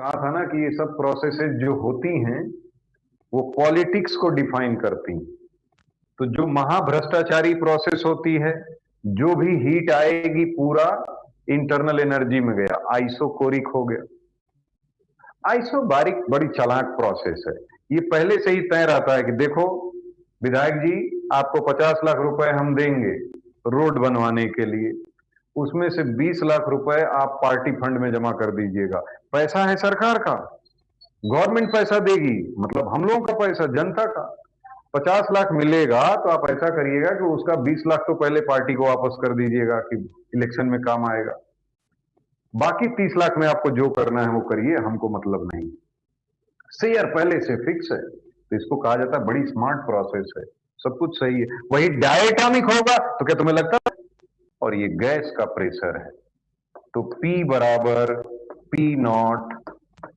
कहा था ना कि ये सब प्रोसेसेस जो होती हैं वो पॉलिटिक्स को डिफाइन करती हैं। तो जो महाभ्रष्टाचारी प्रोसेस होती है, जो भी हीट आएगी पूरा इंटरनल एनर्जी में गया, आइसोकोरिक हो गया। आइसोबारिक बड़ी चालाक प्रोसेस है। ये पहले से ही तय रहता है कि देखो विधायक जी, आपको 50 लाख रुपए हम देंगे रोड बनवाने के लिए, उसमें से 20 लाख रुपए आप पार्टी फंड में जमा कर दीजिएगा। पैसा है सरकार का, गवर्नमेंट पैसा देगी, मतलब हम लोगों का पैसा, जनता का। 50 लाख मिलेगा तो आप ऐसा करिएगा कि उसका 20 लाख तो पहले पार्टी को वापस कर दीजिएगा कि इलेक्शन में काम आएगा। बाकी 30 लाख में आपको जो करना है वो करिए, हमको मतलब नहीं। शेयर पहले से फिक्स है, तो इसको कहा जाता है बड़ी स्मार्ट प्रोसेस है, सब कुछ सही है। वही डायटोमिक होगा तो क्या तुम्हें लगता है? और ये गैस का प्रेशर है, तो P बराबर P0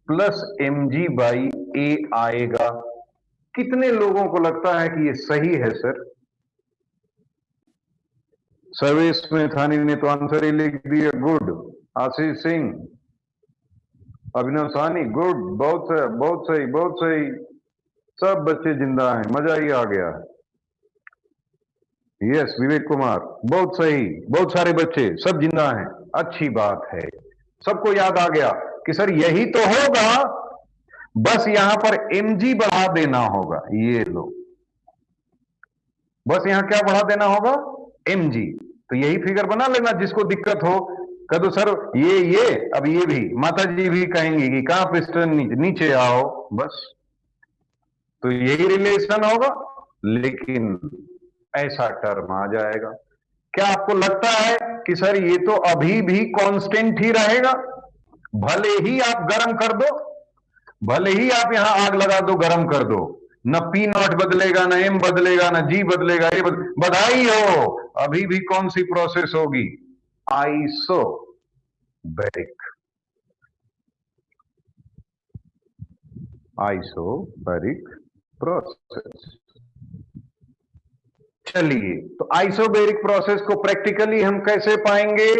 प्लस mg/a आएगा। कितने लोगों को लगता है कि ये सही है सर? सर्वेश मेथानी ने तो आंसर ही लिख दिया, गुड। आशीष सिंह, अभिनव साहनी, गुड, बहुत सही, बहुत सही, बहुत सही। सब बच्चे जिंदा हैं, मजा ही आ गया। यस, विवेक कुमार, बहुत सही, बहुत सारे बच्चे सब जिंदा हैं, अच्छी बात है। सबको याद आ गया कि सर यही तो होगा, बस यहां पर mg बढ़ा देना होगा। ये लो, बस यहां क्या बढ़ा देना होगा? mg। तो यही फिगर बना लेना, जिसको दिक्कत हो कह दो सर ये अब ये भी माता जी भी कहेंगी कि कहां पिस्टन नीचे आओ, बस। तो यही रिलेशन होगा, लेकिन ऐसा टर्म आ जाएगा। क्या आपको लगता है कि सर ये तो अभी भी कांस्टेंट ही रहेगा? भले ही आप गर्म कर दो, भले ही आप यहां आग लगा दो, गर्म कर दो, न P0 बदलेगा, न M बदलेगा, न G बदलेगा। ये बधाई हो, अभी भी कौन सी प्रोसेस होगी? आइसोबैरिक। Isobaric process. चलिए, तो आइसोबैरिक प्रोसेस को प्रैक्टिकली हम कैसे पाएंगे?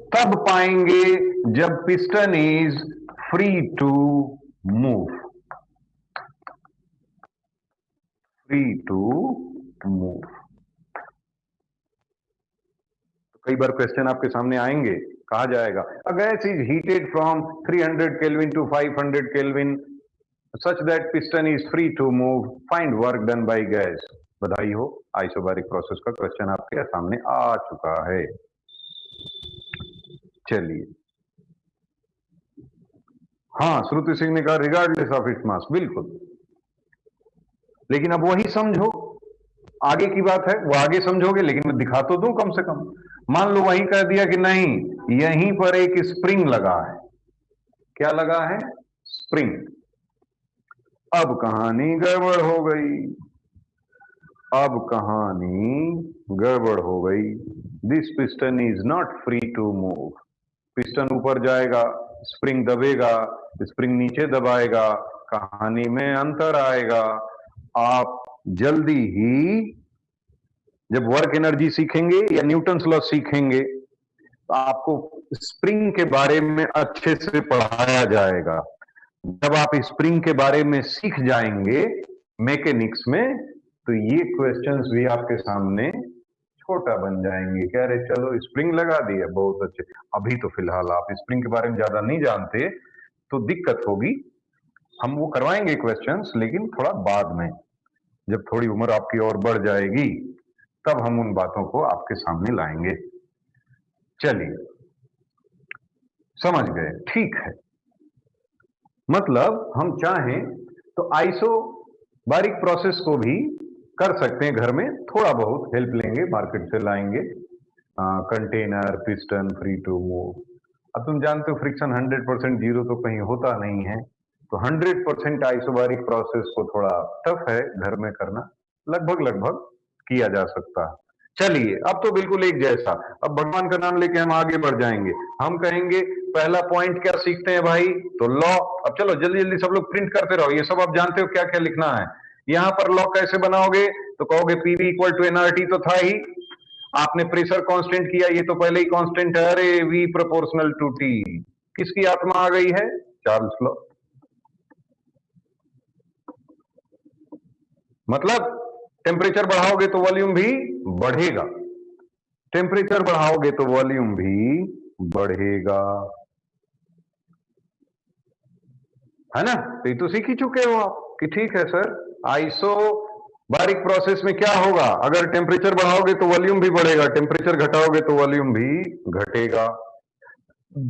तब पाएंगे जब piston is free to move. Free to move. कई बार क्वेश्चन आपके सामने आएंगे, कहा जाएगा a gas is heated from 300 kelvin to 500 kelvin such that piston is free to move, find work done by gas। बधाई हो, आइसोबैरिक प्रोसेस का क्वेश्चन आपके सामने आ चुका है। चलिए, हाँ, श्रुति सिंह ने कहा रिगार्डलेस ऑफ इट्स मास, बिल्कुल। लेकिन अब वही समझो, आगे की बात है, वो आगे समझोगे, लेकिन मैं दिखा तो दूं कम से कम। मान लो वहीं कह दिया कि नहीं, यहीं पर एक स्प्रिंग लगा है। क्या लगा है? स्प्रिंग। अब कहानी गड़बड़ हो गई, अब कहानी गड़बड़ हो गई। This piston is not free to move. Piston ऊपर जाएगा, स्प्रिंग दबेगा, स्प्रिंग नीचे दबाएगा, कहानी में अंतर आएगा। आप जल्दी ही जब वर्क एनर्जी सीखेंगे या न्यूटन्स लॉ सीखेंगे तो आपको स्प्रिंग के बारे में अच्छे से पढ़ाया जाएगा। जब आप स्प्रिंग के बारे में सीख जाएंगे मैकेनिक्स में, तो ये क्वेश्चंस भी आपके सामने छोटा बन जाएंगे। कह रहे चलो स्प्रिंग लगा दिया, बहुत अच्छे। अभी तो फिलहाल आप स्प्रिंग के बारे में ज्यादा नहीं जानते, तो दिक्कत होगी। हम वो करवाएंगे क्वेश्चंस, लेकिन थोड़ा बाद में, जब थोड़ी उम्र आपकी और बढ़ जाएगी, तब हम उन बातों को आपके सामने लाएंगे। चलिए, समझ गए? ठीक है। मतलब हम चाहें तो आइसोबैरिक प्रोसेस को भी कर सकते हैं घर में, थोड़ा बहुत हेल्प लेंगे, मार्केट से लाएंगे, container, piston, free to move. अब तुम जानते हो फ्रिक्शन 100% जीरो तो कहीं होता नहीं है, तो 100% आइसोबैरिक प्रोसेस को थोड़ा टफ है घर में करना, लगभग किया जा सकता है। चलिए, अब तो बिल्कुल एक जैसा। अब भगवान का नाम लेके हम आगे बढ़ जाएंगे। हम कहेंगे पहला पॉइंट क्या सीखते हैं भाई? तो लॉ। अब चलो जल्दी जल्दी सब लोग प्रिंट करते रहो, ये सब आप जानते हो क्या क्या लिखना है। यहां पर लॉ कैसे बनाओगे? तो कहोगे पीवी इक्वल टू एनआरटी, तो था ही। आपने प्रेशर कांस्टेंट किया, ये तो पहले ही कांस्टेंट है। अरे वी प्रोपोर्शनल टू टी। किसकी आत्मा आ गई है? Charles law. मतलब टेम्परेचर बढ़ाओगे तो वॉल्यूम भी बढ़ेगा, टेम्परेचर बढ़ाओगे तो वॉल्यूम भी बढ़ेगा, है ना। तो ये तो सीख ही चुके हो आप कि ठीक है सर, आइसोबारिक प्रोसेस में क्या होगा, अगर टेम्परेचर बढ़ाओगे तो वॉल्यूम भी बढ़ेगा, टेम्परेचर घटाओगे तो वॉल्यूम भी घटेगा।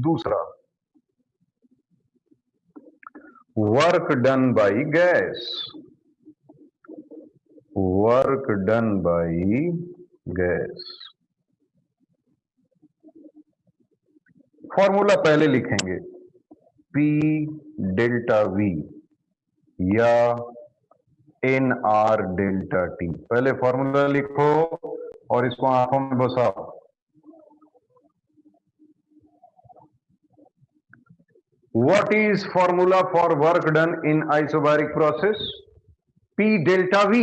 दूसरा, work done by gas, work done by gas, formula पहले लिखेंगे, P डेल्टा V या NR डेल्टा T। पहले फॉर्मूला लिखो और इसको आंखों में बसाओ। What is formula for work done in isobaric process? P delta V।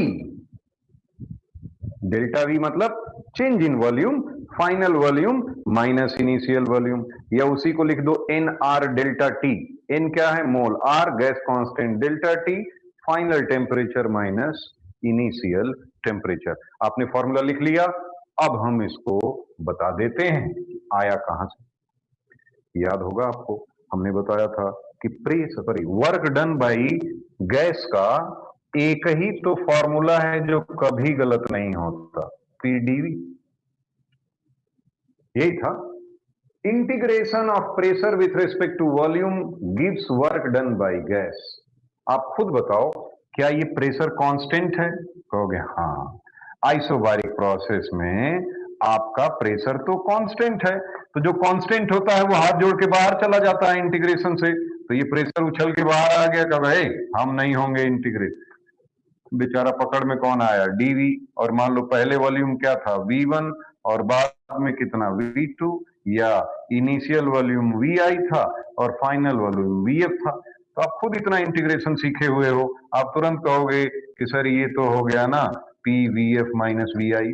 Delta V मतलब change in volume, final volume minus initial volume, या उसी को लिख दो NR डेल्टा T। N क्या है, मोल, R gas constant, delta T final temperature minus initial temperature. आपने formula लिख लिया, अब हम इसको बता देते हैं आया कहां से। याद होगा आपको, हमने बताया था कि वर्क डन बाई गैस का एक ही तो फॉर्मूला है जो कभी गलत नहीं होता, PdV। यही था, integration of pressure with respect to volume gives work done by gas. आप खुद बताओ, क्या ये प्रेशर कांस्टेंट है? कहोगे हाँ, आइसोबारिक प्रोसेस में आपका प्रेशर तो कांस्टेंट है, तो जो कांस्टेंट होता है वो हाथ जोड़ के बाहर चला जाता है इंटीग्रेशन से, तो ये प्रेशर उछल के बाहर आ गया, कब है हम नहीं होंगे इंटीग्रेट। बेचारा पकड़ में कौन आया, डीवी, और मान लो पहले वॉल्यूम क्या था, V1, और बाद में कितना, V2, या इनिशियल वॉल्यूम VI था और फाइनल वॉल्यूम VF था। तो आप खुद इतना इंटीग्रेशन सीखे हुए हो, आप तुरंत कहोगे कि सर ये तो हो गया ना PVF माइनस VI,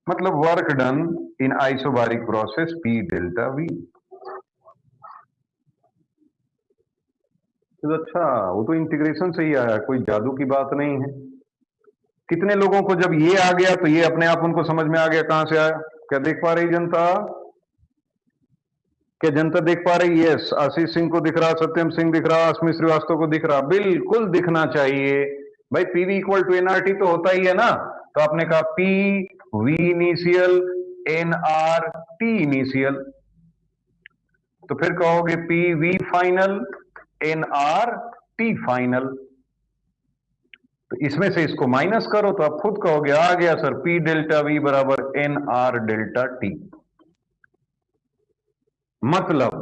मतलब work done in isobaric process P delta V। तो अच्छा, वो तो इंटीग्रेशन से ही आया, कोई जादू की बात नहीं है। कितने लोगों को जब ये आ गया तो ये अपने आप उनको समझ में आ गया कहां से आया? क्या देख पा रही जनता? क्या जनता देख पा रही? यस, आशीष सिंह को दिख रहा, सत्यम सिंह दिख रहा, अस्मित श्रीवास्तव को दिख रहा, बिल्कुल दिखना चाहिए भाई। पीवी इक्वल टू एनआरटी तो होता ही है ना, तो आपने कहा P V initial NR T initial, तो फिर कहोगे P V final NR T final, तो इसमें से इसको माइनस करो तो आप खुद कहोगे, आ गया सर, पी डेल्टा वी बराबर एन आर डेल्टा टी। मतलब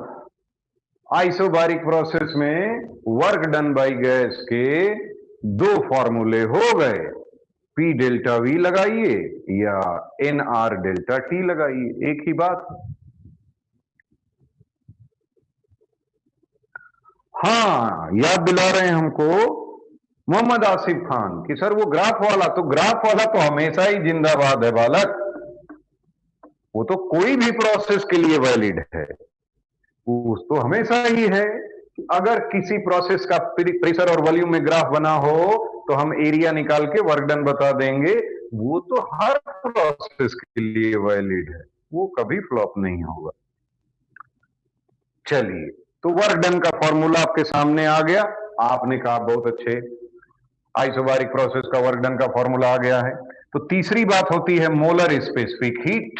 आइसोबारिक प्रोसेस में वर्क डन बाई गैस के दो फॉर्मूले हो गए, पी डेल्टा वी लगाइए या एन आर डेल्टा टी लगाइए, एक ही बात। हाँ, याद दिला रहे हैं हमको मोहम्मद आसिफ खान कि सर वो ग्राफ वाला, तो ग्राफ वाला तो हमेशा ही जिंदाबाद है बालक, वो तो कोई भी प्रोसेस के लिए वैलिड है, वो तो हमेशा ही है। अगर किसी प्रोसेस का प्रेशर और वॉल्यूम में ग्राफ बना हो तो हम एरिया निकाल के वर्क डन बता देंगे, वो तो हर प्रोसेस के लिए वैलिड है, वो कभी फ्लॉप नहीं होगा। चलिए, तो वर्क डन का फॉर्मूला आपके सामने आ गया, आपने कहा बहुत अच्छे, आइसोबारिक प्रोसेस का वर्क डन का फॉर्मूला आ गया है। तो तीसरी बात होती है मोलर स्पेसिफिक हीट।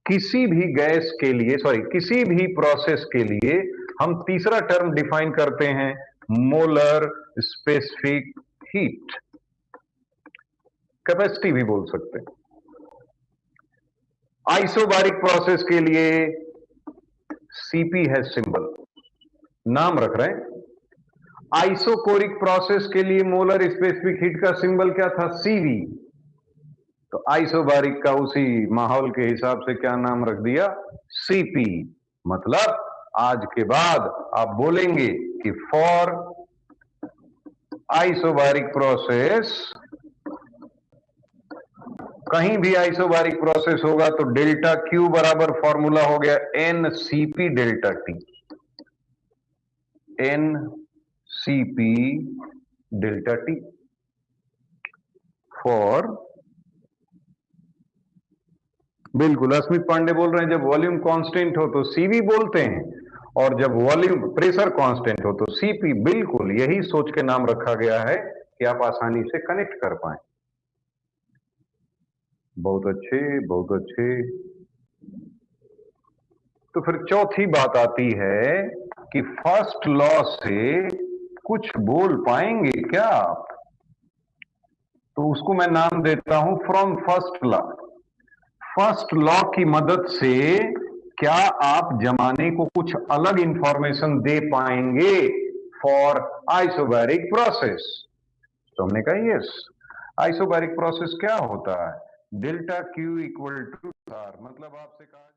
किसी भी गैस के लिए, सॉरी, किसी भी प्रोसेस के लिए हम तीसरा टर्म डिफाइन करते हैं, मोलर स्पेसिफिक हीट, कैपेसिटी भी बोल सकते हैं। आइसोबारिक प्रोसेस के लिए सीपी है सिंबल, नाम रख रहे हैं। आइसोकोरिक प्रोसेस के लिए मोलर स्पेसिफिक हीट का सिंबल क्या था, सीवी। तो आइसोबारिक का उसी माहौल के हिसाब से क्या नाम रख दिया, सीपी। मतलब आज के बाद आप बोलेंगे कि फॉर आइसोबारिक प्रोसेस, कहीं भी आइसोबारिक प्रोसेस होगा तो डेल्टा क्यू बराबर फॉर्मूला हो गया n CP delta T, n CP delta T. For, बिल्कुल अस्मित पांडे बोल रहे हैं जब वॉल्यूम कांस्टेंट हो तो सीवी बोलते हैं, और जब वॉल्यूम प्रेशर कांस्टेंट हो तो सीपी। बिल्कुल यही सोच के नाम रखा गया है कि आप आसानी से कनेक्ट कर पाए। बहुत अच्छे, बहुत अच्छे। तो फिर चौथी बात आती है कि फर्स्ट लॉ से कुछ बोल पाएंगे क्या आप? तो उसको मैं नाम देता हूं from first law. First law की मदद से क्या आप जमाने को कुछ अलग इंफॉर्मेशन दे पाएंगे फॉर आइसोबैरिक प्रोसेस? तो हमने कहा यस। आइसोबैरिक प्रोसेस क्या होता है? Delta Q equal to R, मतलब आपसे कहा